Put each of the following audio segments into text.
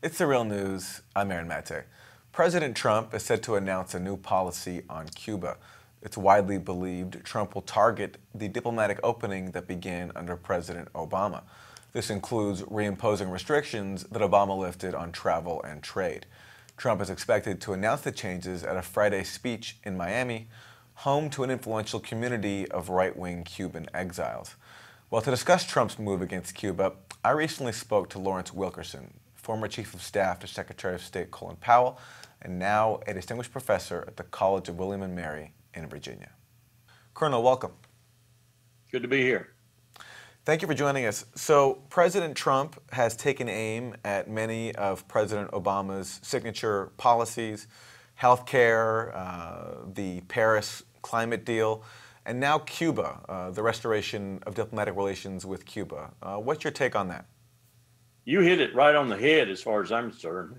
It's the real news. I'm Aaron Mate. President Trump is set to announce a new policy on Cuba. It's widely believed Trump will target the diplomatic opening that began under President Obama. This includes reimposing restrictions that Obama lifted on travel and trade. Trump is expected to announce the changes at a Friday speech in Miami, home to an influential community of right-wing Cuban exiles. Well, to discuss Trump's move against Cuba, I recently spoke to Lawrence Wilkerson, former Chief of Staff to Secretary of State Colin Powell, and now a distinguished professor at the College of William and Mary in Virginia. Colonel, welcome. Good to be here. Thank you for joining us. So, President Trump has taken aim at many of President Obama's signature policies, health care, the Paris climate deal, and now Cuba, the restoration of diplomatic relations with Cuba. What's your take on that? You hit it right on the head as far as I'm concerned.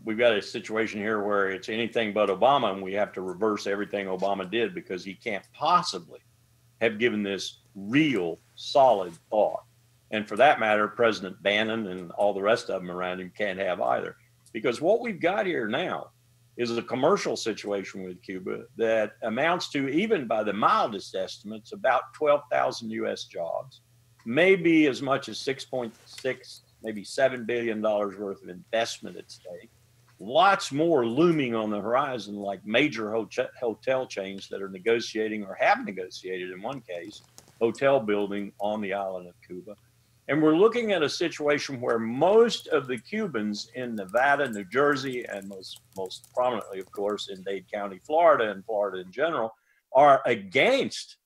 We've got a situation here where it's anything but Obama, and we have to reverse everything Obama did because he can't possibly have given this real solid thought. And for that matter, President Bannon and all the rest of them around him can't have either. Because what we've got here now is a commercial situation with Cuba that amounts to, even by the mildest estimates, about 12,000 U.S. jobs, maybe as much as 6.6, maybe $7 billion worth of investment at stake. Lots more looming on the horizon, like major hotel chains that are negotiating or have negotiated, in one case, hotel building on the island of Cuba. And we're looking at a situation where most of the Cubans in Nevada, New Jersey, and most prominently, of course, in Dade County, Florida, and Florida in general, are against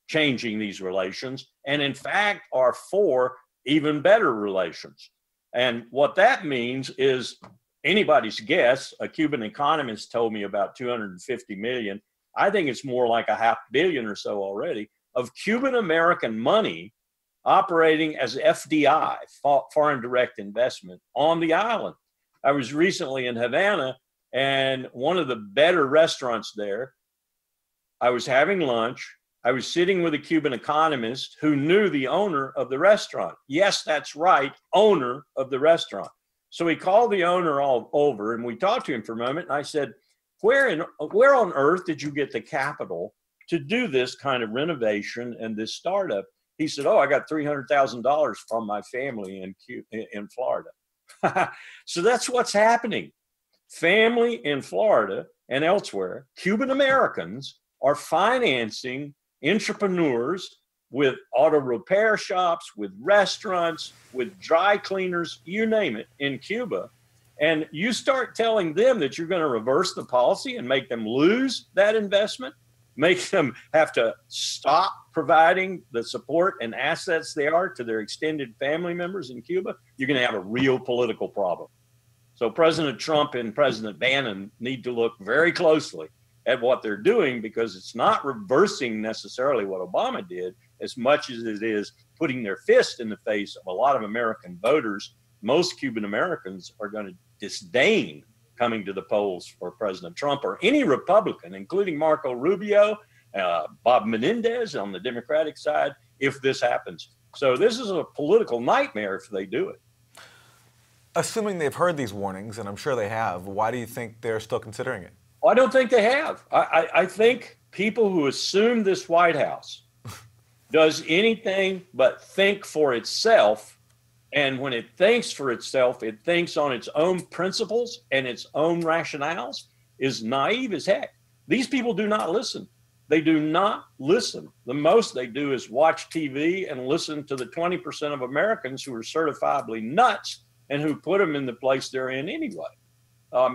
changing these relations, and in fact are for even better relations. And what that means is anybody's guess. A Cuban economist told me about 250 million. I think it's more like $500 million or so already of Cuban American money operating as FDI, foreign direct investment, on the island. I was recently in Havana, and one of the better restaurants there, I was having lunch. I was sitting with a Cuban economist who knew the owner of the restaurant. Yes, that's right, owner of the restaurant. So he called the owner all over, and we talked to him for a moment. And I said, where on earth did you get the capital to do this kind of renovation and this startup? He said, oh, I got $300,000 from my family in Florida. So that's what's happening. Family in Florida and elsewhere, Cuban Americans are financing entrepreneurs with auto repair shops, with restaurants, with dry cleaners, you name it, in Cuba. And you start telling them that you're going to reverse the policy and make them lose that investment, make them have to stop providing the support and assets they are to their extended family members in Cuba, you're going to have a real political problem. So President Trump and President Bannon need to look very closely at what they're doing, because it's not reversing necessarily what Obama did as much as it is putting their fist in the face of a lot of American voters. Most Cuban Americans are going to disdain coming to the polls for President Trump or any Republican, including Marco Rubio, Bob Menendez on the Democratic side, if this happens. So this is a political nightmare if they do it. Assuming they've heard these warnings, and I'm sure they have, why do you think they're still considering it? I don't think they have. I think people who assume this White House does anything but think for itself. And when it thinks for itself, it thinks on its own principles and its own rationales, is naive as heck. These people do not listen. They do not listen. The most they do is watch TV and listen to the 20% of Americans who are certifiably nuts and who put them in the place they're in anyway.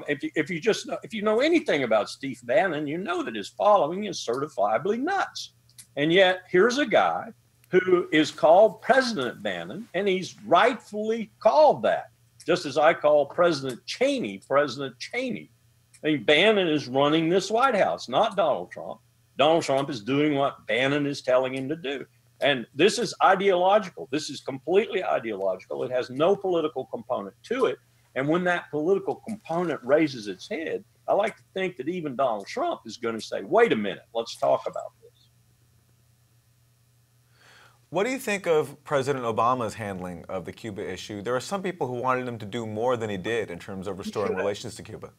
If you know anything about Steve Bannon, you know that his following is certifiably nuts. And yet here's a guy who is called President Bannon, and he's rightfully called that, just as I call President Cheney, President Cheney. I mean, Bannon is running this White House, not Donald Trump. Donald Trump is doing what Bannon is telling him to do. And this is ideological. This is completely ideological. It has no political component to it. And when that political component raises its head, I like to think that even Donald Trump is going to say, wait a minute, let's talk about this. What do you think of President Obama's handling of the Cuba issue? There are some people who wanted him to do more than he did in terms of restoring relations to Cuba.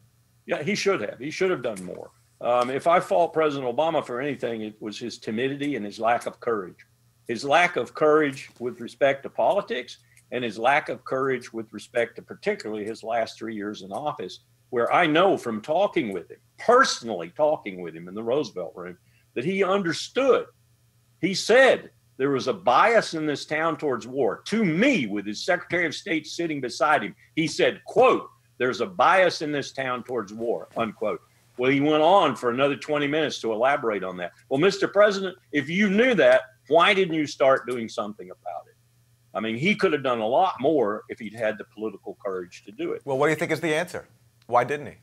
Yeah, he should have. He should have done more. If I fault President Obama for anything, it was his timidity and his lack of courage. His lack of courage with respect to politics and his lack of courage with respect to particularly his last 3 years in office, where I know from talking with him, personally talking with him in the Roosevelt Room, that he understood. He said there was a bias in this town towards war. To me, with his Secretary of State sitting beside him, he said, quote, "There's a bias in this town towards war," unquote. Well, he went on for another 20 minutes to elaborate on that. Well, Mr. President, if you knew that, why didn't you start doing something about it? I mean, he could have done a lot more if he'd had the political courage to do it. Well, what do you think is the answer? Why didn't he?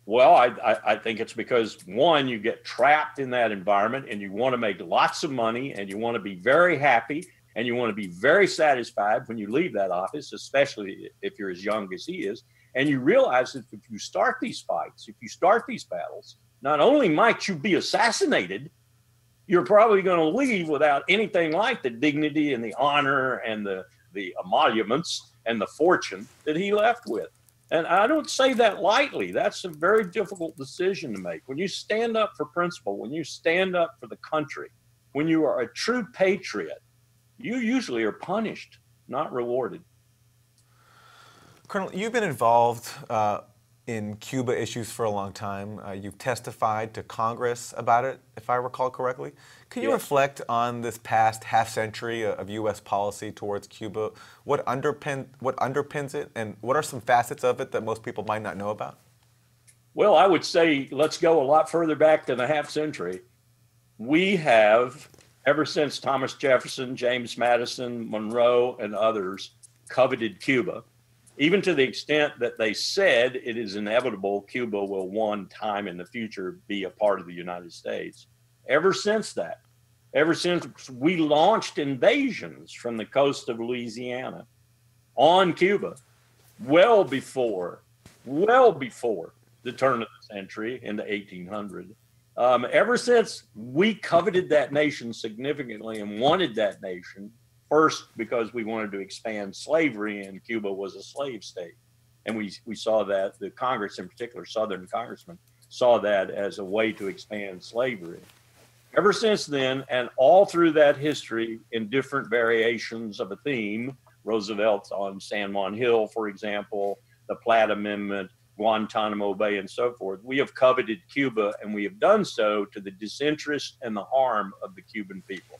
Well, I think it's because, one, you get trapped in that environment and you want to make lots of money and you want to be very happy and you want to be very satisfied when you leave that office, especially if you're as young as he is. And you realize that if you start these fights, if you start these battles, not only might you be assassinated, you're probably going to leave without anything like the dignity and the honor and the emoluments and the fortune that he left with. And I don't say that lightly. That's a very difficult decision to make. When you stand up for principle, when you stand up for the country, when you are a true patriot, you usually are punished, not rewarded. Colonel, you've been involved in Cuba issues for a long time. You've testified to Congress about it, if I recall correctly. Can you reflect on this past half-century of U.S. policy towards Cuba? What underpins it, and what are some facets of it that most people might not know about? Well, I would say let's go a lot further back than a half-century. We have, ever since Thomas Jefferson, James Madison, Monroe, and others coveted Cuba, even to the extent that they said it is inevitable Cuba will one time in the future be a part of the United States. Ever since that, ever since we launched invasions from the coast of Louisiana on Cuba, well before the turn of the century in the 1800s, ever since we coveted that nation significantly and wanted that nation, first, because we wanted to expand slavery, and Cuba was a slave state. And we saw that, the Congress in particular, Southern congressmen, saw that as a way to expand slavery. Ever since then, and all through that history in different variations of a theme, Roosevelt on San Juan Hill, for example, the Platt Amendment, Guantanamo Bay, and so forth, we have coveted Cuba, and we have done so to the disinterest and the harm of the Cuban people.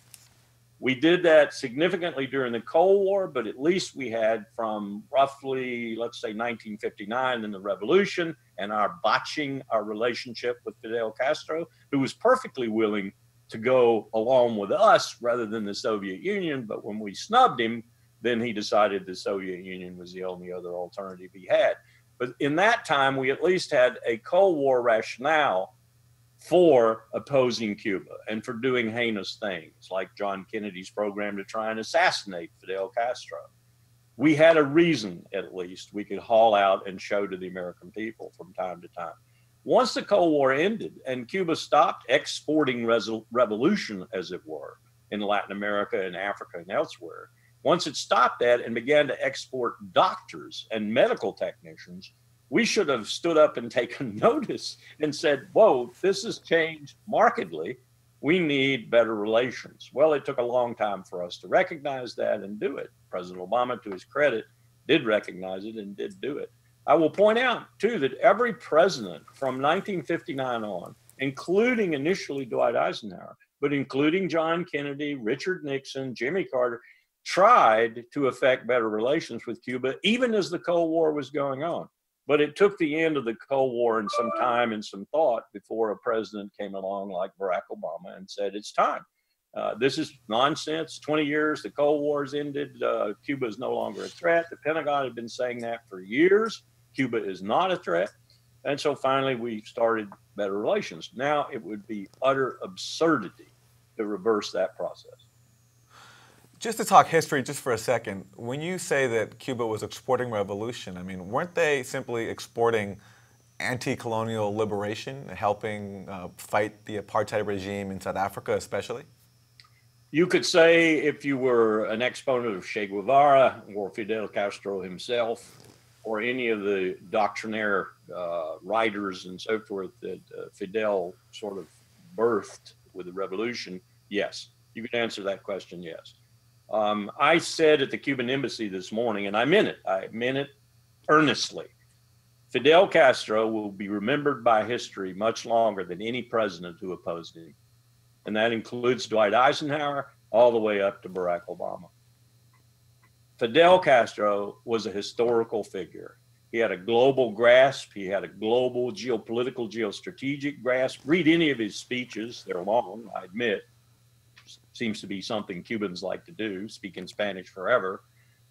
We did that significantly during the Cold War, but at least we had from roughly, let's say, 1959 and the revolution and our botching our relationship with Fidel Castro, who was perfectly willing to go along with us rather than the Soviet Union. But when we snubbed him, then he decided the Soviet Union was the only other alternative he had. But in that time, we at least had a Cold War rationale for opposing Cuba and for doing heinous things like John Kennedy's program to try and assassinate Fidel Castro. We had a reason, at least, we could haul out and show to the American people from time to time. Once the Cold War ended and Cuba stopped exporting revolution, as it were, in Latin America and Africa and elsewhere, once it stopped that and began to export doctors and medical technicians, we should have stood up and taken notice and said, whoa, this has changed markedly. We need better relations. Well, it took a long time for us to recognize that and do it. President Obama, to his credit, did recognize it and did do it. I will point out, too, that every president from 1959 on, including initially Dwight Eisenhower, but including John Kennedy, Richard Nixon, Jimmy Carter, tried to effect better relations with Cuba, even as the Cold War was going on. But it took the end of the Cold War and some time and some thought before a president came along like Barack Obama and said, it's time. This is nonsense. 20 years, the Cold War's ended. Cuba is no longer a threat. The Pentagon had been saying that for years. Cuba is not a threat. And so finally, we started better relations. Now it would be utter absurdity to reverse that process. Just to talk history just for a second, when you say that Cuba was exporting revolution, I mean, weren't they simply exporting anti-colonial liberation, helping fight the apartheid regime in South Africa especially? You could say if you were an exponent of Che Guevara or Fidel Castro himself, or any of the doctrinaire writers and so forth that Fidel sort of birthed with the revolution, yes, you could answer that question, yes. I said at the Cuban embassy this morning, and I meant it earnestly, Fidel Castro will be remembered by history much longer than any president who opposed him. And that includes Dwight Eisenhower all the way up to Barack Obama. Fidel Castro was a historical figure. He had a global grasp. He had a global geopolitical, geostrategic grasp. Read any of his speeches. They're long, I admit. Seems to be something Cubans like to do, speak in Spanish forever.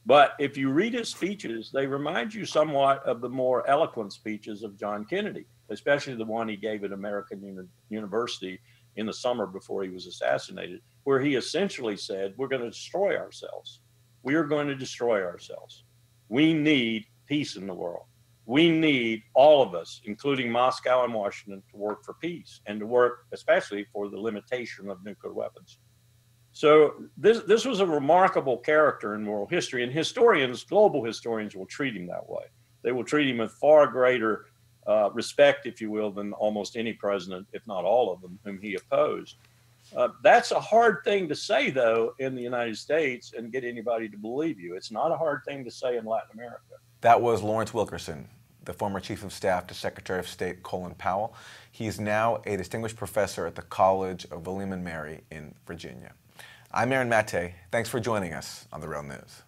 But if you read his speeches, they remind you somewhat of the more eloquent speeches of John Kennedy, especially the one he gave at American University in the summer before he was assassinated, where he essentially said, we're going to destroy ourselves. We are going to destroy ourselves. We need peace in the world. We need all of us, including Moscow and Washington, to work for peace and to work especially for the limitation of nuclear weapons. So this was a remarkable character in world history, and historians, global historians, will treat him that way. They will treat him with far greater respect, if you will, than almost any president, if not all of them, whom he opposed. That's a hard thing to say, though, in the United States and get anybody to believe you. It's not a hard thing to say in Latin America. That was Lawrence Wilkerson, the former Chief of Staff to Secretary of State Colin Powell. He is now a distinguished professor at the College of William and Mary in Virginia. I'm Aaron Mate. Thanks for joining us on The Real News.